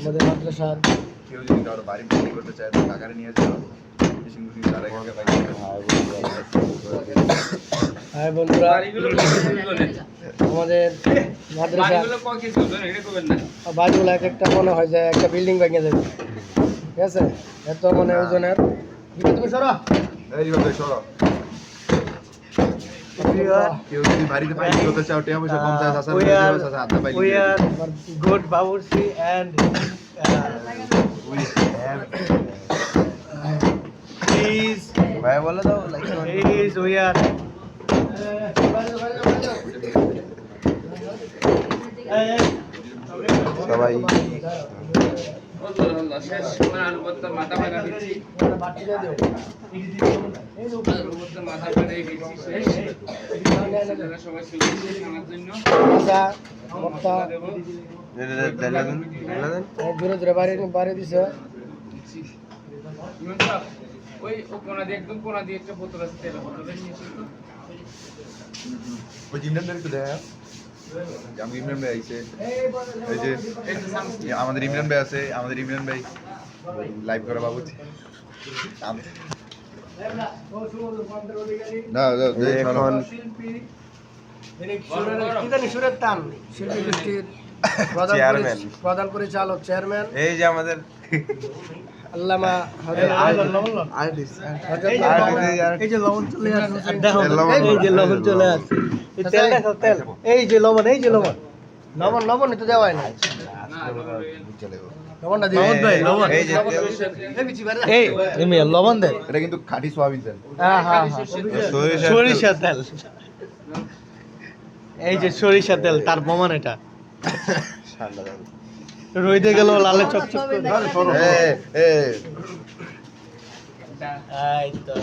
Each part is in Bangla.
আমাদের মাদ্রাসার কেউ যদি কারো বাড়ি বিক্রি করতে চায় তো টাকারে নিয়ে যাও হ্যাঁ বন্ধুরা, আমাদের মাদ্রাসা বাড়িগুলো এক একটা মনে হয় যে একটা বিল্ডিং ভেঙে যাবে, ঠিক আছে? এত মানে ওজনের। তুমি সরো, এইভাবে সরো। কেউ যদি বাড়িতে পাইনি করতে চাও টিয়া পয়সা 50 আছে আদা পাইলি we are good Babursi and please ভাই বলে দাও লাইক please we are সবাই জোরে জোরে বাড়ি দিছে। ওই কোনা দিয়ে একদম কোনা দিয়ে একটা বোতল আছে তেল বোতল নিয়ে এসো। ওই ইমরান তো দেখ আমি ইমরান ভাই আইছে এই যে আমাদের ইমরান ভাই আছে, আমাদের ইমরান ভাই লাইভ করা বাবুজি না এখন সুরের টান শিল্পী গোষ্ঠীর প্রধান পরিচালক চেয়ারম্যান এই যে আমাদের আল্লামা এই যে লবণ চলে আসছে, এই যে লবণ চলে আসছে, তেল দেখো তেল, এই যে লবণ, এই যে লবণ লবণ তো দেওয়াই না, লবণটা দিই লবণ, এই যে এই লবণ দে, এটা কিন্তু খাঁটি সোয়াবিন তেল। হ্যাঁ হ্যাঁ সরিষা তেল, এই যে সরিষা তেল, তার প্রমাণ এটা রইতে গেল লালে চকচক করে। এই তো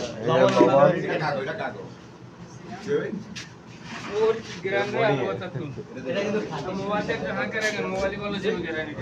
ওর গ্রামে আলো থাকুন এটা কিন্তু মোবাইলটা হ্যাঁ করে মোবাইল বলে যে গ্রামে